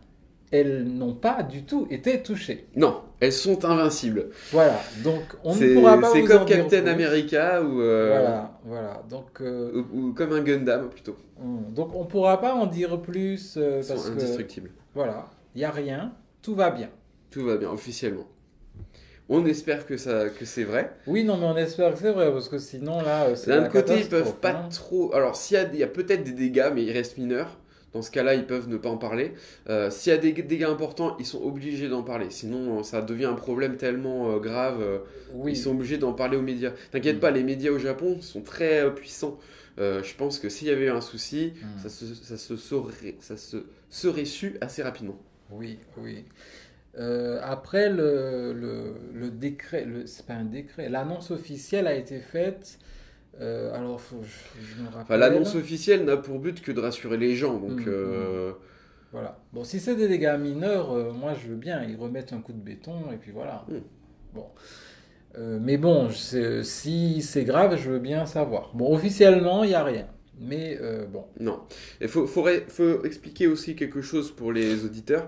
S2: elles n'ont pas du tout été touchées.
S1: Non, elles sont invincibles.
S2: Voilà, donc on ne pourra pas
S1: C'est
S2: vous
S1: comme
S2: en dire
S1: Captain
S2: plus.
S1: America
S2: Voilà.
S1: ou comme un Gundam plutôt.
S2: Donc on ne pourra pas en dire plus
S1: Ils
S2: parce
S1: sont
S2: que,
S1: indestructibles.
S2: voilà, il n'y a rien, tout va bien.
S1: Tout va bien, officiellement. On espère que c'est vrai.
S2: Oui, non, mais on espère que c'est vrai parce que sinon, là, c'est
S1: D'un
S2: la
S1: côté, ils
S2: catastrophe,
S1: peuvent pas
S2: hein.
S1: trop. Alors, il y a peut-être des dégâts, mais ils restent mineurs. Dans ce cas-là, ils peuvent ne pas en parler. S'il y a des dégâts importants, ils sont obligés d'en parler. Sinon, ça devient un problème tellement grave.
S2: Oui.
S1: Ils sont obligés d'en parler aux médias. T'inquiète pas, les médias au Japon sont très puissants. Je pense que s'il y avait eu un souci, ça se serait su assez rapidement.
S2: Oui. Après, le décret, c'est pas un décret, l'annonce officielle a été faite. Alors, je me
S1: Enfin,
S2: rappelle.
S1: l'annonce officielle n'a pour but que de rassurer les gens. Donc,
S2: Voilà. Bon, si c'est des dégâts mineurs, moi je veux bien. Ils remettent un coup de béton et puis voilà. Bon. Mais bon, si c'est grave, je veux bien savoir. Bon, officiellement, il n'y a rien. Mais bon.
S1: Non. Il faut expliquer aussi quelque chose pour les auditeurs.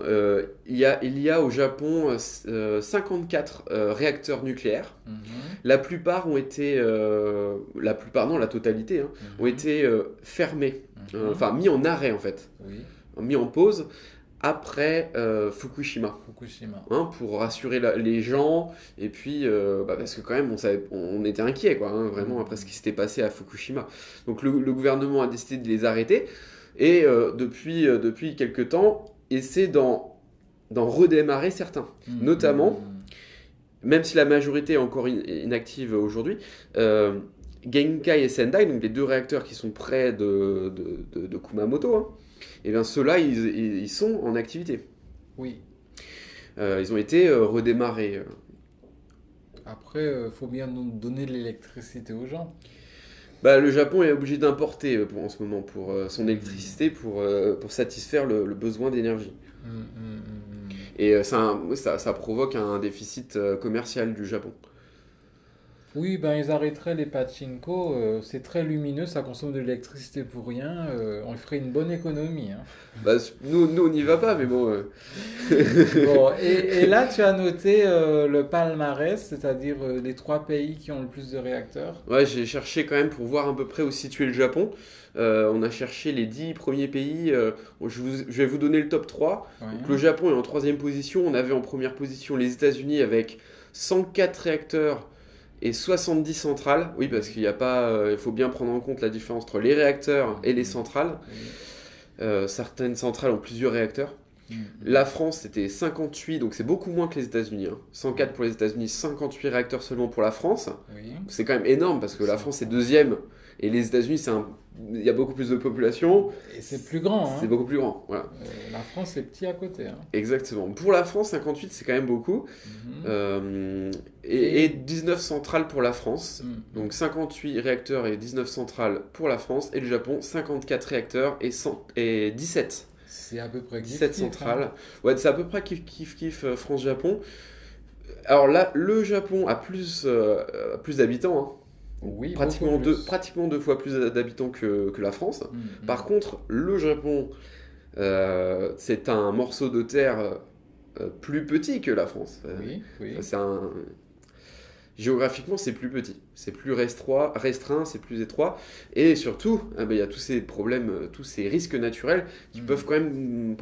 S1: Il y a au Japon 54 réacteurs nucléaires. La plupart ont été, non, la totalité, hein, ont été fermés, enfin mis en arrêt en fait,
S2: Oui.
S1: mis en pause après Fukushima. Hein, pour rassurer les gens et puis parce que quand même on était inquiets quoi, hein, vraiment après ce qui s'était passé à Fukushima. Donc le gouvernement a décidé de les arrêter et depuis quelques temps essaie d'en redémarrer certains, notamment, même si la majorité est encore inactive aujourd'hui, Genkai et Sendai, donc les deux réacteurs qui sont près de Kumamoto, hein, et bien ceux-là ils sont en activité.
S2: Oui.
S1: Ils ont été redémarrés.
S2: Après, faut bien nous donner de l'électricité aux gens.
S1: Bah, le Japon est obligé d'importer en ce moment pour son électricité pour satisfaire le besoin d'énergie. Et ça provoque un déficit commercial du Japon.
S2: Oui, ben ils arrêteraient les pachinko, c'est très lumineux, ça consomme de l'électricité pour rien, on ferait une bonne économie, hein.
S1: Bah, nous on n'y va pas, mais bon.
S2: Bon, et là tu as noté le palmarès, c'est-à-dire les 3 pays qui ont le plus de réacteurs.
S1: Ouais, j'ai cherché quand même pour voir à peu près où se situait le Japon. On a cherché les 10 premiers pays. Je vais vous donner le top 3.
S2: Ouais.
S1: Donc, le Japon est en troisième position. On avait en première position les États-Unis avec 104 réacteurs et 70 centrales. Oui, parce qu'il n'y a pas, il faut bien prendre en compte la différence entre les réacteurs et les centrales. Certaines centrales ont plusieurs réacteurs. La France, c'était 58, donc c'est beaucoup moins que les États-Unis. 104 pour les États-Unis, 58 réacteurs seulement pour la France.
S2: Oui.
S1: C'est quand même énorme parce que la France est deuxième et les États-Unis, il y a beaucoup plus de population.
S2: Et c'est plus grand, hein.
S1: C'est beaucoup plus grand. Voilà.
S2: La France, c'est petit à côté, hein.
S1: Exactement. Pour la France, 58, c'est quand même beaucoup. Et 19 centrales pour la France. Donc 58 réacteurs et 19 centrales pour la France. Et le Japon, 54 réacteurs et 17.
S2: C'est à peu près
S1: 17 centrales. Ouais, c'est à peu près kiff France-Japon. Alors là, le Japon a plus d'habitants. Hein.
S2: Oui,
S1: pratiquement 2 fois plus d'habitants que la France. Par contre, le Japon, c'est un morceau de terre plus petit que la France.
S2: Oui.
S1: Géographiquement, c'est plus petit, c'est plus restreint, c'est plus étroit. Et surtout, il y a tous ces problèmes, tous ces risques naturels qui peuvent quand même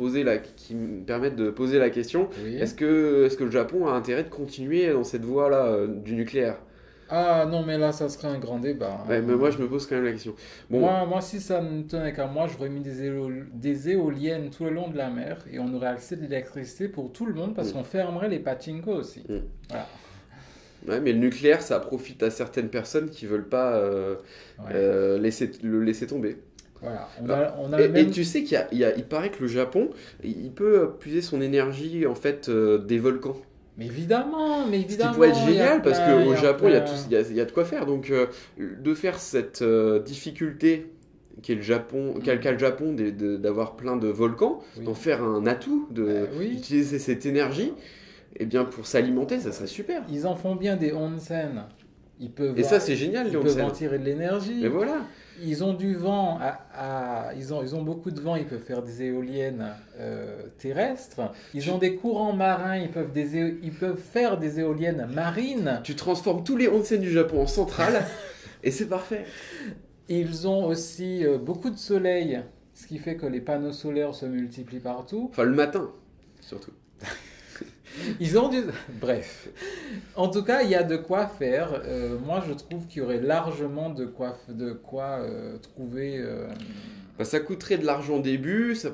S1: qui me permettent de poser la question, est-ce que le Japon a intérêt de continuer dans cette voie-là du nucléaire ?
S2: Ah non, mais là, ça serait un grand débat.
S1: Ouais, mais moi, je me pose quand même la question. Bon.
S2: Moi, si ça ne tenait qu'à moi, j'aurais mis des éoliennes tout le long de la mer et on aurait accès à de l'électricité pour tout le monde parce qu'on fermerait les pachinko aussi. Voilà.
S1: Ouais, mais le nucléaire, ça profite à certaines personnes qui veulent pas le laisser tomber.
S2: Voilà.
S1: Et tu sais il paraît que le Japon, il peut puiser son énergie en fait des volcans.
S2: Mais évidemment.
S1: Ce qui pourrait être génial parce qu'au Japon, il y a de quoi faire. Donc, de faire cette difficulté qu'a le Japon, d'avoir plein de volcans, d'en faire un atout, d'utiliser cette énergie, et bien pour s'alimenter, ça serait super.
S2: Ils en font bien des onsen.
S1: Ça, c'est génial, les onsen.
S2: Ils peuvent en tirer de l'énergie.
S1: Mais voilà.
S2: Ils ont du vent, ils ont beaucoup de vent, ils peuvent faire des éoliennes terrestres. Ils ont des courants marins, ils peuvent faire des éoliennes marines.
S1: Tu transformes tous les onsen du Japon en centrales et c'est parfait.
S2: Ils ont aussi beaucoup de soleil, ce qui fait que les panneaux solaires se multiplient partout.
S1: Enfin, le matin, surtout.
S2: Ils ont du... Bref. En tout cas, il y a de quoi faire. Moi, je trouve qu'il y aurait largement de quoi trouver...
S1: Ça coûterait de l'argent au début, ça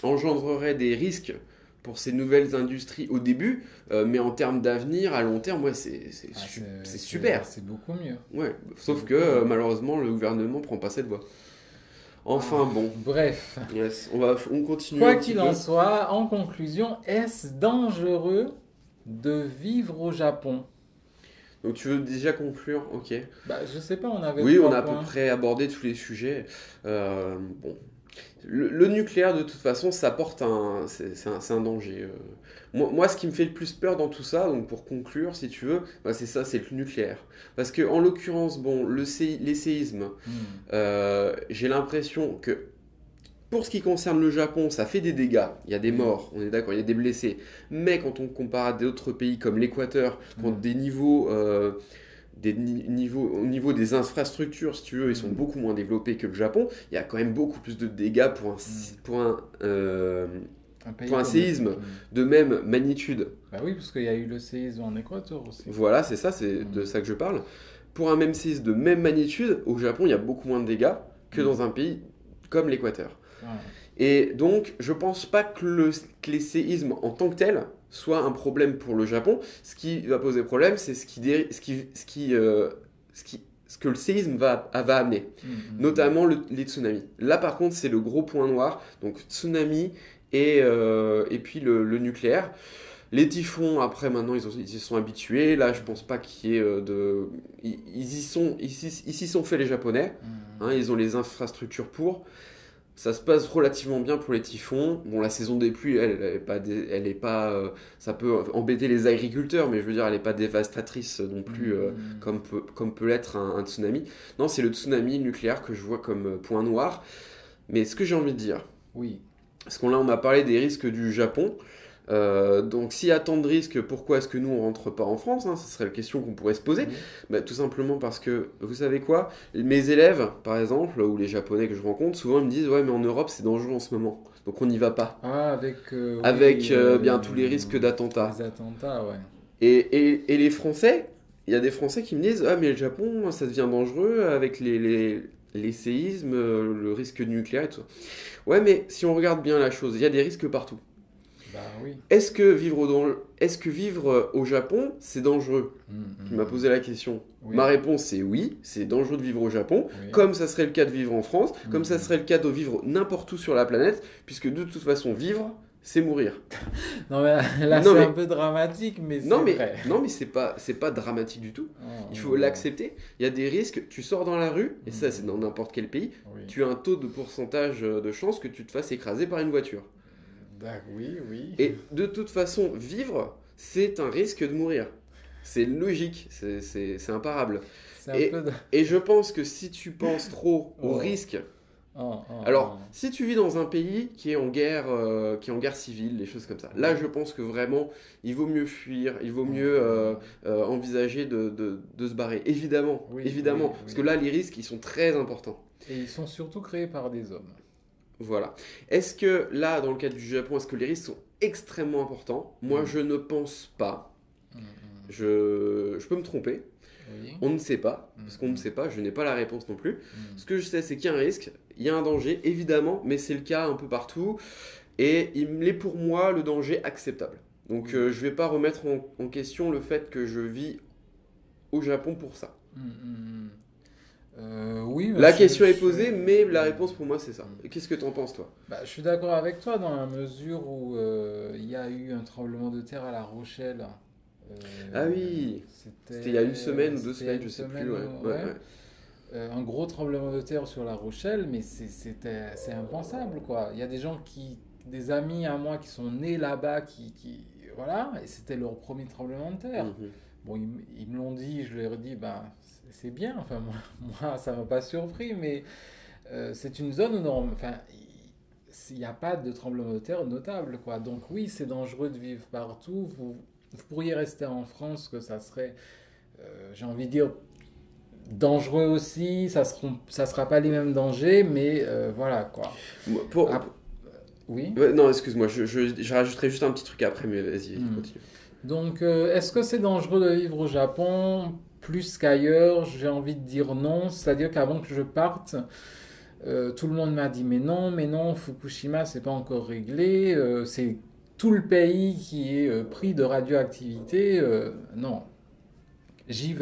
S1: engendrerait des risques pour ces nouvelles industries au début, mais en termes d'avenir, à long terme, c'est super.
S2: C'est beaucoup mieux.
S1: Ouais, sauf que malheureusement, le gouvernement ne prend pas cette voie. Enfin bon.
S2: Bref.
S1: Yes, on continue.
S2: Quoi qu'il en soit, en conclusion, est-ce dangereux de vivre au Japon ?
S1: Donc tu veux déjà conclure, ok.
S2: Je sais pas, on avait...
S1: Oui, on a à peu près abordé tous les sujets. Bon. Le nucléaire, de toute façon, c'est un danger. Moi, ce qui me fait le plus peur dans tout ça, donc pour conclure, si tu veux, c'est ça, c'est le nucléaire. Parce que en l'occurrence, bon, les séismes, j'ai l'impression que pour ce qui concerne le Japon, ça fait des dégâts. Il y a des morts, on est d'accord, il y a des blessés. Mais quand on compare à d'autres pays comme l'Équateur, quand des niveaux... au niveau des infrastructures, si tu veux, ils sont beaucoup moins développés que le Japon. Il y a quand même beaucoup plus de dégâts pour un séisme de même magnitude.
S2: Oui, parce qu'il y a eu le séisme en Équateur aussi.
S1: Voilà, c'est ça, c'est de ça que je parle. Pour un même séisme de même magnitude, au Japon, il y a beaucoup moins de dégâts que dans un pays comme l'Équateur. Et donc, je pense pas que les séismes en tant que tels soit un problème pour le Japon. Ce qui va poser problème, c'est ce que le séisme va amener, notamment les tsunamis. Là, par contre, c'est le gros point noir. Donc, tsunami et puis le nucléaire. Les typhons, après, maintenant, ils s'y sont habitués. Là, je pense pas qu'il y ait de. Ils s'y sont fait les Japonais. Hein, ils ont les infrastructures pour. Ça se passe relativement bien pour les typhons. Bon, la saison des pluies, elle est pas, ça peut embêter les agriculteurs, mais je veux dire, elle n'est pas dévastatrice non plus, comme peut l'être un tsunami. Non, c'est le tsunami nucléaire que je vois comme point noir. Mais ce que j'ai envie de dire,
S2: Oui.
S1: parce qu'on là, on a parlé des risques du Japon. Donc s'il y a tant de risques, pourquoi est-ce que nous on rentre pas en France, hein? Ce serait la question qu'on pourrait se poser. Bah, tout simplement parce que, vous savez quoi, mes élèves par exemple, ou les Japonais que je rencontre, souvent ils me disent ouais mais en Europe c'est dangereux en ce moment, donc on n'y va pas.
S2: Ah,
S1: Avec bien tous les risques d'attentats.
S2: Les attentats, ouais.
S1: Et les Français, il y a des Français qui me disent ah mais le Japon ça devient dangereux avec les séismes, le risque nucléaire et tout ça. Ouais mais si on regarde bien la chose, il y a des risques partout.
S2: Bah oui.
S1: Est-ce que vivre au Japon, c'est dangereux? Tu m'as posé la question.
S2: Oui.
S1: Ma réponse, c'est oui, c'est dangereux de vivre au Japon,
S2: Oui.
S1: comme ça serait le cas de vivre en France, comme ça serait le cas de vivre n'importe où sur la planète, puisque de toute façon, vivre, c'est mourir.
S2: Non, mais là
S1: Non,
S2: c'est
S1: mais-
S2: un peu dramatique, mais c'est
S1: Non mais,
S2: vrai.
S1: non, mais c'est pas dramatique du tout.
S2: Oh,
S1: Il faut l'accepter. Il y a des risques. Tu sors dans la rue, et ça, c'est dans n'importe quel pays,
S2: Oui.
S1: tu as un taux de pourcentage de chance que tu te fasses écraser par une voiture.
S2: Oui, oui.
S1: Et de toute façon, vivre, c'est un risque de mourir. C'est logique, c'est imparable.
S2: C'est un
S1: Et,
S2: peu de...
S1: et je pense que si tu penses trop au
S2: Oh.
S1: risque,
S2: Oh, oh,
S1: alors
S2: oh.
S1: si tu vis dans un pays qui est en guerre civile, des choses comme ça, là je pense que vraiment il vaut mieux fuir, il vaut mieux envisager de se barrer. Évidemment,
S2: Oui,
S1: évidemment,
S2: oui,
S1: parce
S2: oui.
S1: que là les risques ils sont très importants.
S2: Et ils sont surtout créés par des hommes.
S1: Voilà. Est-ce que là, dans le cas du Japon, est-ce que les risques sont extrêmement importants? Moi, je ne pense pas.
S2: Mm, mm.
S1: Je peux me tromper.
S2: Oui.
S1: On ne sait pas. Parce qu'on ne sait pas. Je n'ai pas la réponse non plus.
S2: Mm.
S1: Ce que je sais, c'est qu'il y a un risque. Il y a un danger, évidemment. Mais c'est le cas un peu partout. Et il est pour moi le danger acceptable. Donc, je ne vais pas remettre en question le fait que je vis au Japon pour ça.
S2: Mm, mm, mm. Oui, bah,
S1: La
S2: je-
S1: question est
S2: je-
S1: posée, mais la réponse pour moi, c'est ça. Qu'est-ce que tu en penses, toi?
S2: Bah, je suis d'accord avec toi dans la mesure où il y a eu un tremblement de terre à La Rochelle.
S1: Ah oui, c'était il y a une semaine ou 2
S2: c'était il y a
S1: semaines, je
S2: une
S1: sais
S2: semaine,
S1: plus. Ouais.
S2: ouais.
S1: Ouais, ouais.
S2: Un gros tremblement de terre sur La Rochelle, mais c'est impensable, quoi. Il y a des amis à moi qui sont nés là-bas, voilà, et c'était leur premier tremblement de terre.
S1: Mhm.
S2: Bon, ils me l'ont dit, je leur ai dit, ben, c'est bien, enfin, moi ça m'a pas surpris, mais c'est une zone où, enfin, il n'y a pas de tremblement de terre notable, quoi. Donc oui, c'est dangereux de vivre partout. Vous pourriez rester en France, que ça serait, j'ai envie de dire, dangereux aussi, ça sera pas les mêmes dangers, mais voilà, quoi. Ah, oui.
S1: Ouais, non, excuse-moi, je rajouterai juste un petit truc après, mais vas-y, continue.
S2: Donc, est-ce que c'est dangereux de vivre au Japon plus qu'ailleurs? J'ai envie de dire non. C'est-à-dire qu'avant que je parte, tout le monde m'a dit mais non, Fukushima, c'est pas encore réglé. C'est tout le pays qui est pris de radioactivité. Non, j'y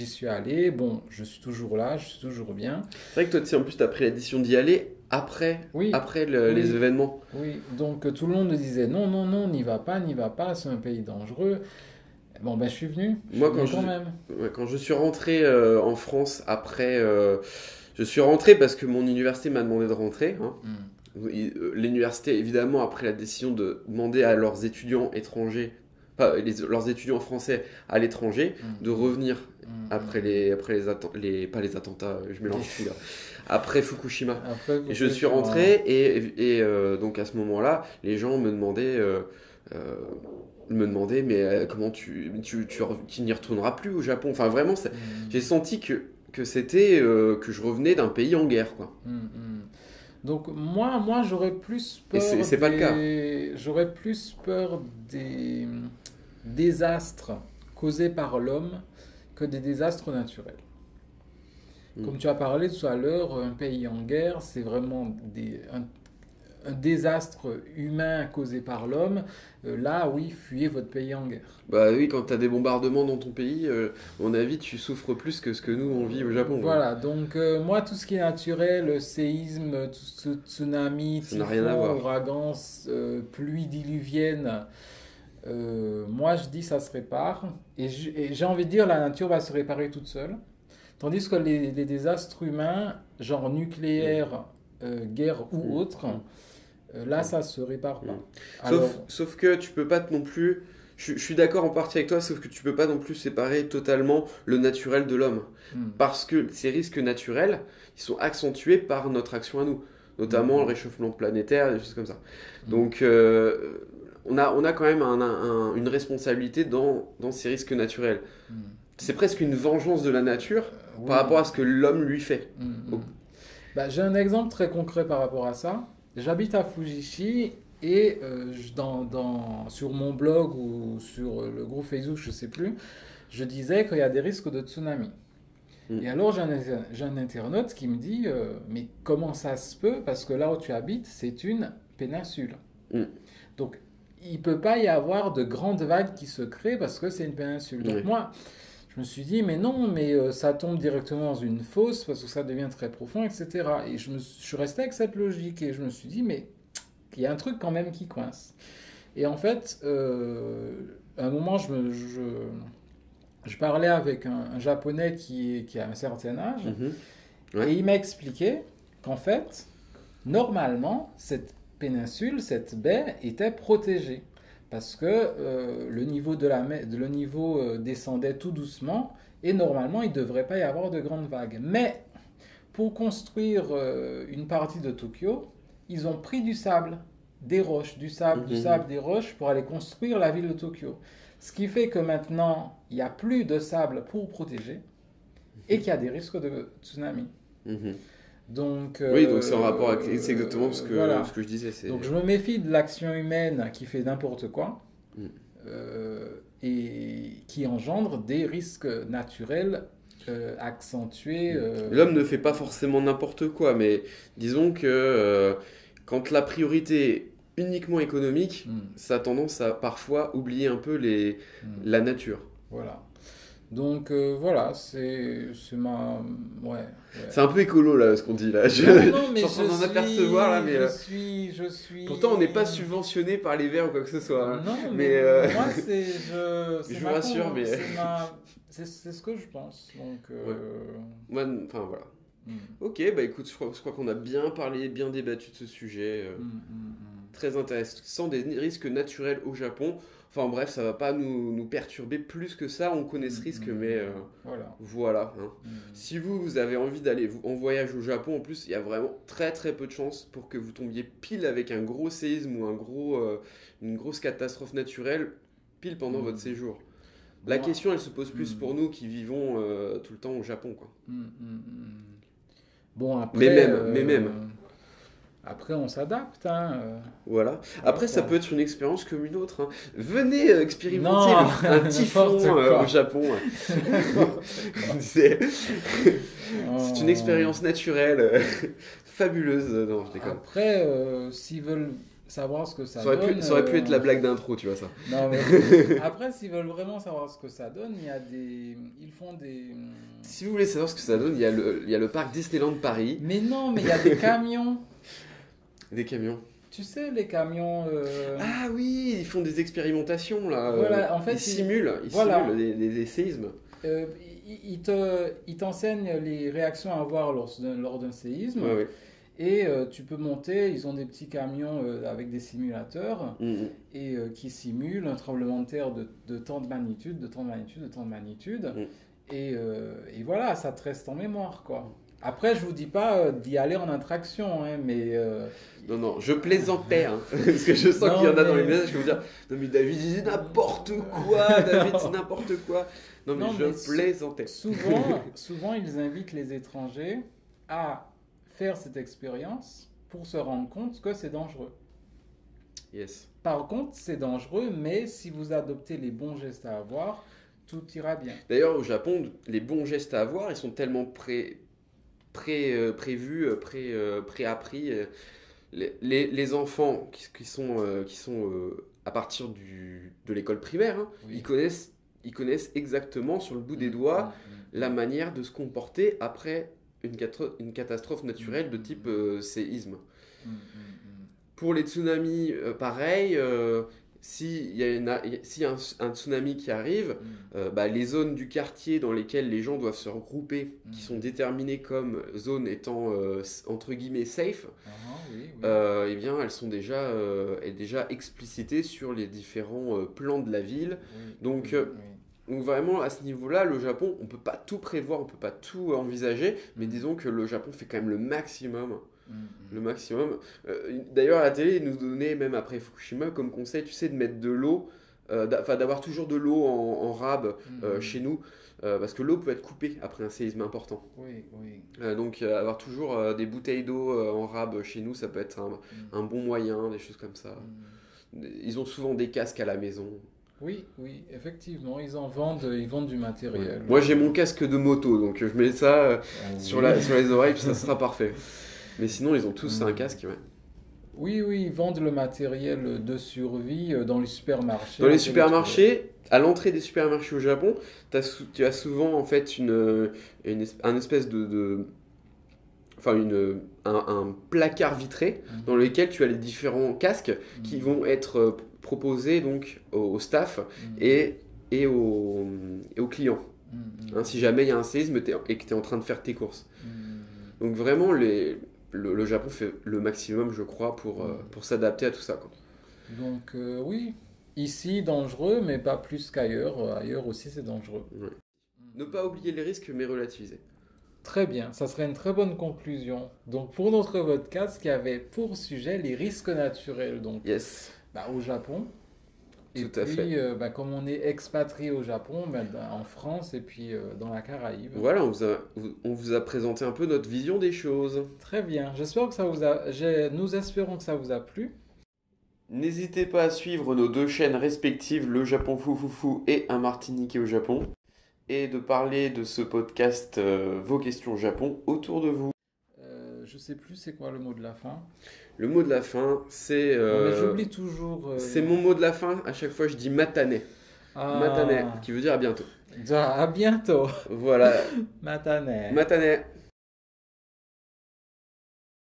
S2: suis allé. Bon, je suis toujours là, je suis toujours bien.
S1: C'est vrai que toi, tu sais, en plus, tu as pris la décision d'y aller après,
S2: Oui.
S1: après
S2: Oui.
S1: les événements.
S2: Oui, donc tout le monde me disait non, n'y va pas, c'est un pays dangereux. Bon, ben je suis venu.
S1: Moi,
S2: Quand même.
S1: Ouais, quand je suis rentré en France après, je suis rentré parce que mon université m'a demandé de rentrer. Hein. L'université, évidemment, a pris la décision de demander à leurs étudiants étrangers, pas leurs étudiants français à l'étranger, de revenir après pas les attentats, je mélange tout là, après Fukushima. Et je suis rentré et donc à ce moment-là, les gens me demandaient mais comment tu n'y retourneras plus au Japon. Enfin vraiment, j'ai senti que c'était que je revenais d'un pays en guerre, quoi.
S2: Donc moi j'aurais plus peur.
S1: Et c'est pas le cas.
S2: J'aurais plus peur des désastres causés par l'homme que des désastres naturels. Comme tu as parlé tout à l'heure, un pays en guerre, c'est vraiment un désastre humain causé par l'homme. Là, oui, fuyez votre pays en guerre.
S1: Bah oui, quand tu as des bombardements dans ton pays, à mon avis, tu souffres plus que ce que nous, on vit au Japon.
S2: Voilà, donc moi, tout ce qui est naturel, séisme, tsunami,
S1: Ça n'a rien à voir.
S2: typhon, ouragan, pluie diluvienne, Moi, je dis ça se répare. Et j'ai envie de dire, la nature va se réparer toute seule. Tandis que les désastres humains, genre nucléaire, guerre ou autre, là, ça se répare pas. Alors,
S1: Sauf que tu peux pas non plus. Je suis d'accord en partie avec toi, sauf que tu peux pas non plus séparer totalement le naturel de l'homme. Parce que ces risques naturels, ils sont accentués par notre action à nous, notamment le réchauffement planétaire, des choses comme ça. Donc, on a quand même une responsabilité dans ces risques naturels. C'est presque une vengeance de la nature par rapport à ce que l'homme lui fait.
S2: Bah, j'ai un exemple très concret par rapport à ça. J'habite à Fujishi et sur mon blog ou sur le groupe Facebook, je ne sais plus, je disais qu'il y a des risques de tsunami. Et alors j'ai un internaute qui me dit mais comment ça se peut? Parce que là où tu habites, c'est une péninsule. Donc il ne peut pas y avoir de grandes vagues qui se créent parce que c'est une péninsule. Donc moi, je me suis dit, mais non, mais ça tombe directement dans une fosse parce que ça devient très profond, etc. Et je suis resté avec cette logique et je me suis dit, mais il y a un truc quand même qui coince. Et en fait, à un moment, je parlais avec un Japonais qui a un certain âge et il m'a expliqué qu'en fait, normalement, cette péninsule, cette baie était protégée. Parce que le niveau le niveau descendait tout doucement et normalement il ne devrait pas y avoir de grandes vagues. Mais pour construire une partie de Tokyo, ils ont pris du sable, des roches, du sable, des roches pour aller construire la ville de Tokyo. Ce qui fait que maintenant il n'y a plus de sable pour protéger et qu'il y a des risques de tsunami. Donc,
S1: oui, donc c'est en rapport avec. C'est exactement ce que je disais.
S2: Donc je me méfie de l'action humaine qui fait n'importe quoi et qui engendre des risques naturels accentués.
S1: L'homme ne fait pas forcément n'importe quoi, mais disons que quand la priorité est uniquement économique, ça a tendance à parfois oublier un peu la nature.
S2: Voilà. Donc voilà, c'est ma... Ouais.
S1: C'est un peu écolo là ce qu'on dit là.
S2: Non, mais
S1: je suis en train d'en apercevoir là, mais
S2: je suis.
S1: Pourtant on n'est pas subventionné par les verts ou quoi que ce soit. Hein.
S2: Non, mais moi c'est
S1: je vous rassure, mais
S2: c'est ce que je pense. Donc
S1: moi, enfin voilà. Ok, bah écoute, je crois qu'on a bien parlé, bien débattu de ce sujet. Très intéressant, des risques naturels au Japon. Enfin bref, ça va pas nous perturber plus que ça, on connaît ce risque, mais voilà. Hein. Si vous avez envie d'aller en voyage au Japon, en plus, il y a vraiment très très peu de chances pour que vous tombiez pile avec un gros séisme ou une grosse catastrophe naturelle pile pendant votre séjour. La question, elle se pose plus pour nous qui vivons tout le temps au Japon, quoi.
S2: Bon, après...
S1: Mais même.
S2: Après, on s'adapte. Hein.
S1: Voilà. Après, ça peut être une expérience comme une autre. Hein. Venez expérimenter un typhon au Japon. C'est une expérience naturelle fabuleuse. Non, je déconne.
S2: Après, s'ils veulent savoir ce que ça donne...
S1: Ça aurait pu être la blague d'intro, tu vois ça.
S2: Non, mais après, s'ils veulent vraiment savoir ce que ça donne, ils font des...
S1: Si vous voulez savoir ce que ça donne, il y a le parc Disneyland Paris.
S2: Mais non, mais il y a des camions.
S1: Des camions.
S2: Tu sais, les camions...
S1: Ah oui, ils font des expérimentations, là.
S2: Voilà, en fait...
S1: Ils simulent des séismes.
S2: Ils t'enseignent les réactions à avoir lors d'un séisme.
S1: Ouais.
S2: Et tu peux monter, ils ont des petits camions avec des simulateurs et qui simulent un tremblement de terre de tant de magnitude, de tant de magnitude, de tant de magnitude. Et voilà, ça te reste en mémoire, quoi. Après, je vous dis pas d'y aller en attraction, hein, mais...
S1: Non, je plaisantais, hein, parce que je sens qu'il y en a dans les messages qui vont dire « Non mais David, il dit n'importe quoi, David, c'est n'importe quoi !» Non mais je plaisantais.
S2: Souvent, ils invitent les étrangers à faire cette expérience pour se rendre compte que c'est dangereux.
S1: Yes.
S2: Par contre, c'est dangereux, mais si vous adoptez les bons gestes à avoir, tout ira bien.
S1: D'ailleurs, au Japon, les bons gestes à avoir, ils sont tellement prévus, préappris. Les enfants qui sont à partir de l'école primaire, hein, ils connaissent exactement sur le bout des doigts la manière de se comporter après une catastrophe naturelle de type séisme. Pour les tsunamis, pareil, s'il y a un tsunami qui arrive, les zones du quartier dans lesquelles les gens doivent se regrouper, qui sont déterminées comme zones étant entre guillemets safe, eh bien elles sont déjà explicitées sur les différents plans de la ville. Donc vraiment à ce niveau-là, le Japon, on peut pas tout prévoir, on peut pas tout envisager, mais disons que le Japon fait quand même le maximum. Le maximum. D'ailleurs, à la télé, ils nous donnaient, même après Fukushima, comme conseil, tu sais, de mettre de l'eau, d'avoir toujours de l'eau en rab chez nous, parce que l'eau peut être coupée après un séisme important. Donc, avoir toujours des bouteilles d'eau en rab chez nous, ça peut être un bon moyen, des choses comme ça. Ils ont souvent des casques à la maison.
S2: Oui, effectivement, ils vendent du matériel.
S1: Moi, j'ai mon casque de moto, donc je mets ça sur les oreilles, puis ça sera parfait. Mais sinon, ils ont tous un casque, ouais.
S2: Oui, ils vendent le matériel de survie dans les supermarchés.
S1: Dans les supermarchés, à l'entrée des supermarchés au Japon, tu as souvent en fait un espèce un placard vitré dans lequel tu as les différents casques qui vont être proposés donc au staff et aux clients. Si jamais il y a un séisme et que tu es en train de faire tes courses. Donc vraiment, le Japon fait le maximum, je crois, pour s'adapter à tout ça, quoi.
S2: Donc oui, ici dangereux, mais pas plus qu'ailleurs. Ailleurs aussi, c'est dangereux.
S1: Ouais. Ne pas oublier les risques, mais relativiser.
S2: Très bien, ça serait une très bonne conclusion. Donc pour notre podcast qui avait pour sujet les risques naturels, donc au Japon.
S1: Tout à fait.
S2: Comme on est expatrié au Japon, en France et puis dans la Caraïbe.
S1: Voilà, on vous a présenté un peu notre vision des choses.
S2: Très bien, nous espérons que ça vous a plu.
S1: N'hésitez pas à suivre nos 2 chaînes respectives, Le Japon Foufoufou et Un Martiniquais au Japon, et de parler de ce podcast Vos questions Japon autour de vous.
S2: Je sais plus c'est quoi le mot de la fin.
S1: Le mot de la fin, c'est...
S2: mais j'oublie toujours...
S1: C'est mon mot de la fin, à chaque fois je dis matane. Matane, qui veut dire à bientôt.
S2: À bientôt.
S1: Voilà.
S2: Matane.
S1: Matane.